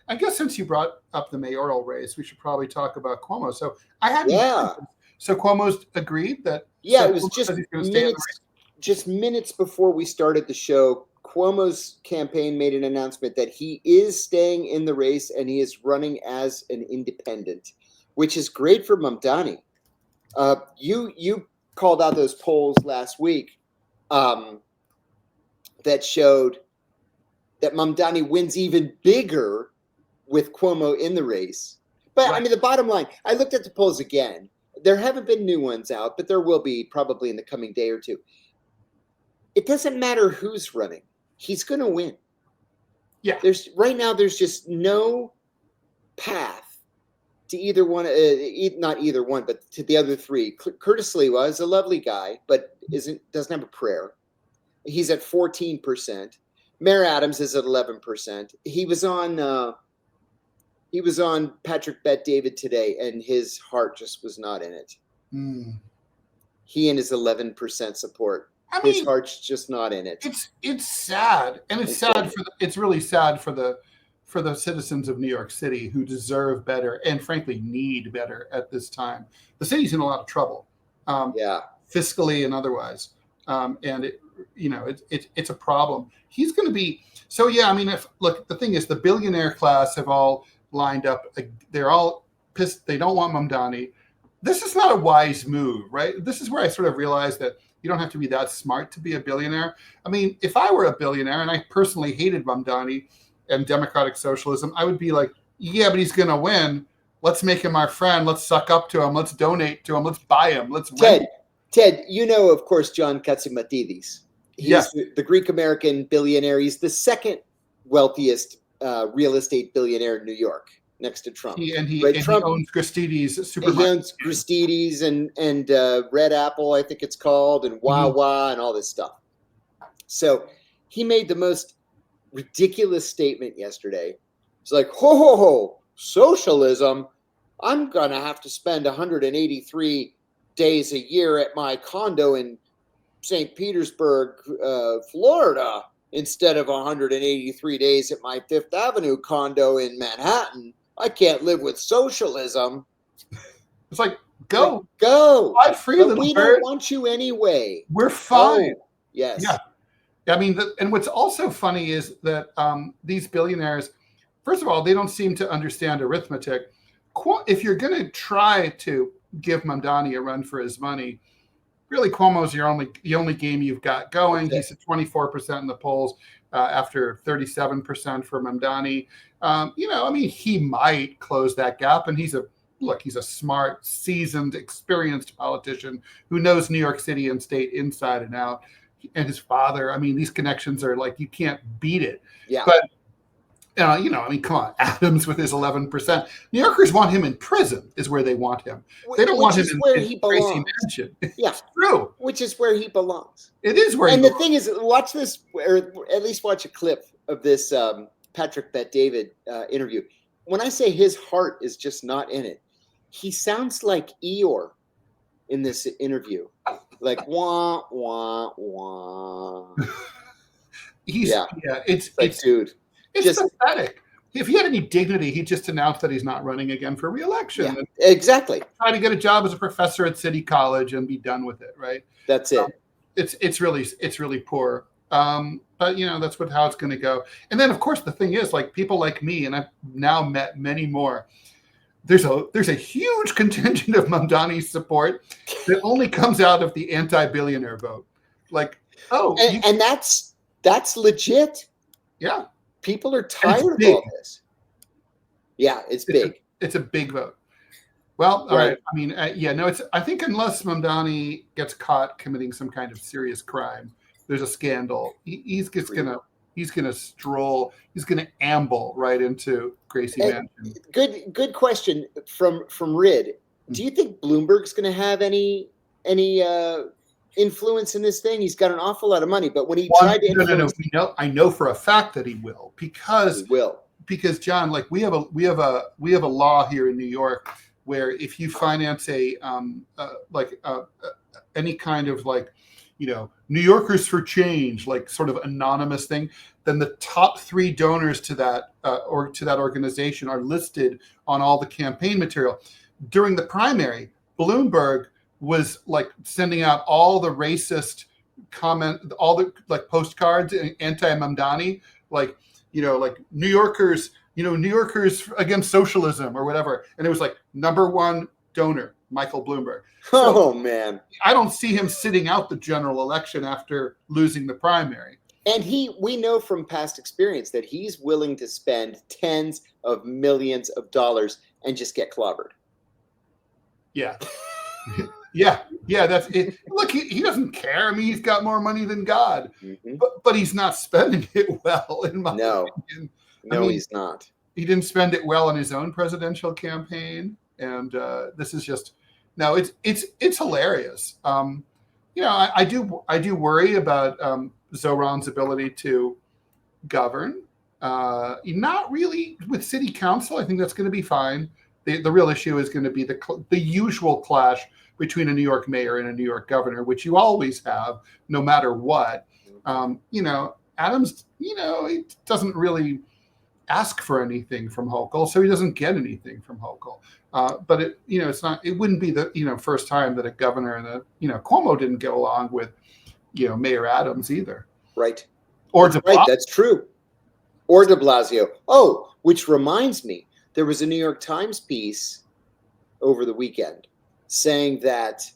I guess since you brought up the mayoral race, we should probably talk about Cuomo. So I hadn't. Yeah. So Cuomo's agreed that. Yeah, so it was just minutes before we started the show. Cuomo's campaign made an announcement that he is staying in the race and he is running as an independent, which is great for Mamdani. You called out those polls last week that showed that Mamdani wins even bigger with Cuomo in the race. But I mean, the bottom line, I looked at the polls again. There haven't been new ones out, but there will be probably in the coming day or two. It doesn't matter who's running. He's going to win. Yeah. Right now, there's just no path to either one, not either one, but to the other three. Curtis Sliwa is a lovely guy, but doesn't have a prayer. He's at 14%. Mayor Adams is at 11%. He was on Patrick Bet-David today, and his heart just was not in it. He and his 11% support. His heart's just not in it. It's sad, and it's really sad for the citizens of New York City who deserve better and frankly need better at this time. The city's in a lot of trouble, fiscally and otherwise, and it's a problem. He's going to be so. Yeah, I mean, the thing is, the billionaire class have all lined up. They're all pissed. They don't want Mamdani. This is not a wise move, right? This is where I sort of realized that you don't have to be that smart to be a billionaire. I mean, if I were a billionaire and I personally hated Mamdani and democratic socialism, I would be like, yeah, but he's going to win. Let's make him our friend. Let's suck up to him. Let's donate to him. Let's buy him. Let's win. Ted, you know, of course, John Kiriakou. He's the Greek-American billionaire. He's the second wealthiest real estate billionaire in New York, next to Trump. He owns Gristedes supermarket. He owns Gristedes and Red Apple, I think it's called, and Wawa and all this stuff. So he made the most ridiculous statement yesterday. It's like, ho, socialism? I'm going to have to spend 183 days a year at my condo in St. Petersburg, Florida, instead of 183 days at my Fifth Avenue condo in Manhattan. I can't live with socialism. It's like, go. Fly free, but we don't want you anyway. We're fine. Oh, yes. Yeah. I mean, and what's also funny is that these billionaires, first of all, they don't seem to understand arithmetic. If you're going to try to give Mamdani a run for his money, really, Cuomo's the only game you've got going. He's at 24% in the polls after 37% for Mamdani. I mean, he might close that gap, and he's a smart, seasoned, experienced politician who knows New York City and state inside and out. And his father, I mean, these connections are like, you can't beat it. Yeah. But I mean, come on, Adams with his 11%. New Yorkers want him in prison, is where they want him. They don't want him in Gracie Mansion. Yeah, it's true. Which is where he belongs. It is where. And the thing is, watch this, or at least watch a clip of this Patrick Bet-David interview. When I say his heart is just not in it, he sounds like Eeyore in this interview, like wah wah wah. It's dude. It's just pathetic. If he had any dignity, he'd just announce that he's not running again for re-election. Yeah, exactly. Try to get a job as a professor at City College and be done with it, right? That's it. It's really poor. But that's how it's going to go. And then, of course, the thing is, like, people like me, and I've now met many more. There's a huge contingent of Mamdani's support that only comes out of the anti-billionaire vote. Like, and that's legit. Yeah. People are tired of all this. Yeah, it's big. It's a big vote. Well, all right. I mean, I think unless Mamdani gets caught committing some kind of serious crime, there's a scandal. He's gonna stroll. He's gonna amble right into Gracie Mansion. Good question from Rid. Do you think Bloomberg's gonna have any influence in this thing? He's got an awful lot of money, but when he tried to influence, I know for a fact that he will, because John, like, we have a law here in New York where if you finance any kind of, like, New Yorkers for Change, like sort of anonymous thing, then the top 3 donors to that organization are listed on all the campaign material. During the primary, Bloomberg was like sending out all the racist all the like postcards, anti-Mamdani, like New Yorkers against socialism or whatever, and it was like #1 donor Michael Bloomberg. Oh man, I don't see him sitting out the general election after losing the primary. And we know from past experience that he's willing to spend tens of millions of dollars and just get clobbered. Yeah. Yeah, that's it. Look, he doesn't care. I mean, he's got more money than God, but he's not spending it well, in my opinion. No, he's not. He didn't spend it well in his own presidential campaign, and this is just it's hilarious. I do worry about Zoran's ability to govern. Not really with city council. I think that's going to be fine. The real issue is going to be the usual clash between a New York mayor and a New York governor, which you always have, no matter what. Adams, he doesn't really ask for anything from Hochul, so he doesn't get anything from Hochul. But it wouldn't be the first time that a governor and Cuomo didn't get along with Mayor Adams either. Right. Or de Blasio. Right, that's true. Or de Blasio. Oh, which reminds me, there was a New York Times piece over the weekend saying that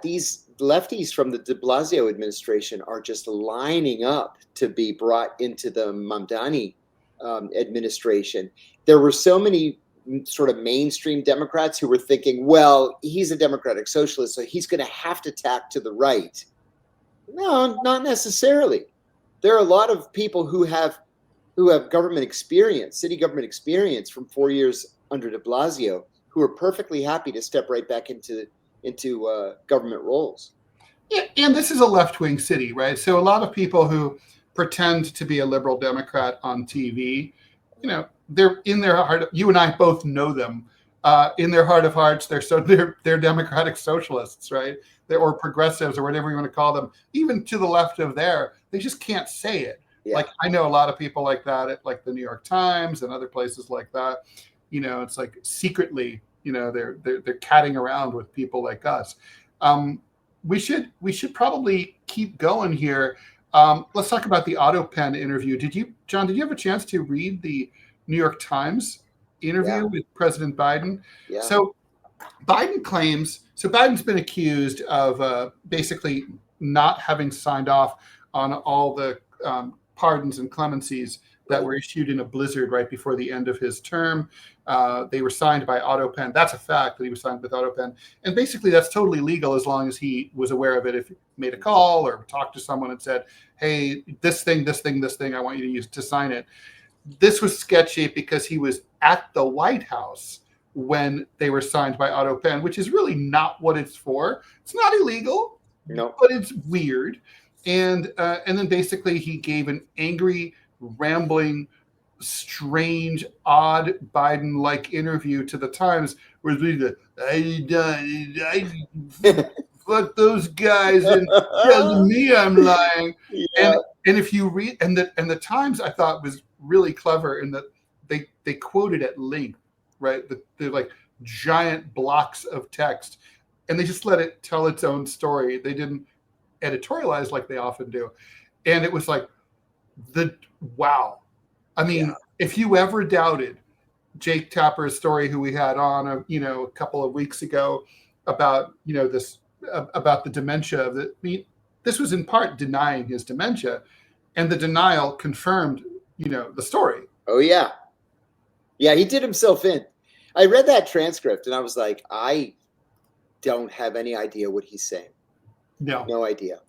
these lefties from the de Blasio administration are just lining up to be brought into the Mamdani administration. There were so many sort of mainstream Democrats who were thinking, well, he's a democratic socialist, so he's going to have to tack to the right. No, not necessarily. There are a lot of people who have government experience, city government experience from 4 years under de Blasio, who are perfectly happy to step right back into government roles. Yeah, and this is a left-wing city, right? So a lot of people who pretend to be a liberal Democrat on TV, they're in their heart. You and I both know them. In their heart of hearts, they're democratic socialists, right? Or progressives, or whatever you want to call them. Even to the left of there, they just can't say it. Yeah. Like, I know a lot of people like that at like the New York Times and other places like that. It's like secretly, they're catting around with people like us. We should probably keep going here. Let's talk about the AutoPen interview. John, did you have a chance to read the New York Times interview with President Biden? Yeah. So Biden's been accused of basically not having signed off on all the pardons and clemencies that were issued in a blizzard right before the end of his term. They were signed by AutoPen. That's a fact that he was signed with AutoPen. And basically that's totally legal as long as he was aware of it. If he made a call or talked to someone and said, hey, this thing, I want you to use to sign it. This was sketchy because he was at the White House when they were signed by AutoPen, which is really not what it's for. It's not illegal, but it's weird. And then basically he gave an angry, rambling, strange, odd Biden-like interview to the Times where I fuck those guys and telling me I'm lying. Yeah. And if you read and the Times, I thought was really clever in that they quoted at length, right? They're like giant blocks of text, and they just let it tell its own story. They didn't editorialize like they often do, and it was like wow. I mean, if you ever doubted Jake Tapper's story, who we had on a couple of weeks ago about this about the dementia of this was in part denying his dementia, and the denial confirmed the story. Oh yeah, he did himself in. I read that transcript and I was like, I don't have any idea what he's saying. No idea.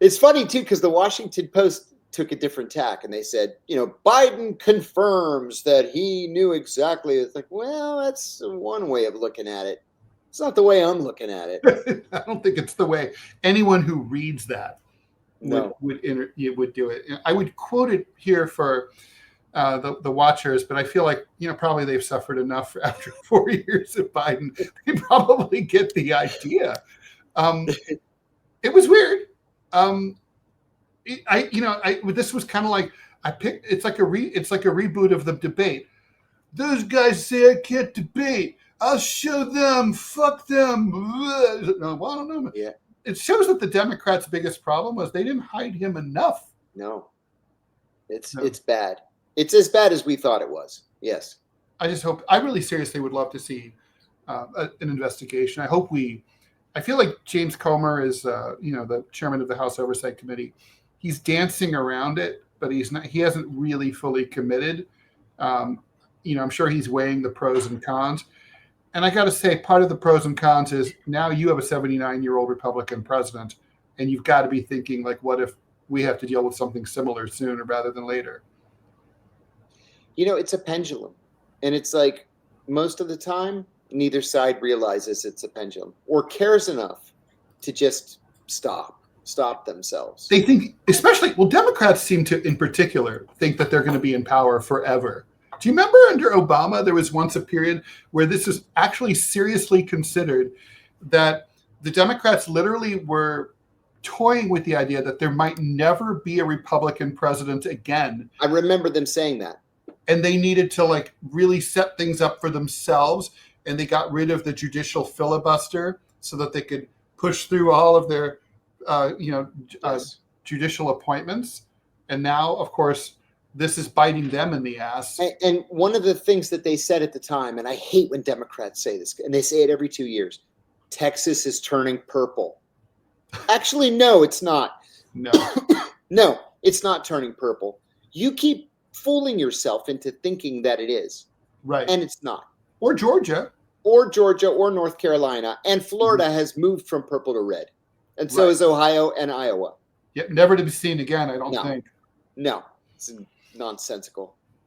It's funny too because the Washington Post took a different tack and they said, Biden confirms that he knew exactly. It's like, well, that's one way of looking at it. It's not the way I'm looking at it. I don't think it's the way anyone who reads that would do it. I would quote it here for the watchers, but I feel like probably they've suffered enough after 4 years of Biden. They probably get the idea. It was weird. This was kind of like it's like a reboot of the debate. Those guys say I can't debate. I'll show them. Fuck them. No, well, I don't know. Yeah. It shows that the Democrats' biggest problem was they didn't hide him enough. No, it's bad. It's as bad as we thought it was. Yes. I really seriously would love to see an investigation. I feel like James Comer is, the chairman of the House Oversight Committee. He's dancing around it, but he hasn't really fully committed. I'm sure he's weighing the pros and cons. And I got to say, part of the pros and cons is now you have a 79-year-old Republican president, and you've got to be thinking, like, what if we have to deal with something similar sooner rather than later? It's a pendulum. And it's like most of the time, neither side realizes it's a pendulum or cares enough to just stop themselves. They think, Democrats seem to, in particular, think that they're going to be in power forever. Do you remember under Obama, there was once a period where this was actually seriously considered, that the Democrats literally were toying with the idea that there might never be a Republican president again. I remember them saying that. And they needed to really set things up for themselves. And they got rid of the judicial filibuster so that they could push through all of their, judicial appointments. And now, of course, this is biting them in the ass. And one of the things that they said at the time, and I hate when Democrats say this, and they say it every 2 years, Texas is turning purple. Actually, no, it's not. No. No, it's not turning purple. You keep fooling yourself into thinking that it is. Right. And it's not. Or Georgia. Or North Carolina. And Florida has moved from purple to red. And so is Ohio and Iowa. Yep, never to be seen again, I don't think. No, it's nonsensical.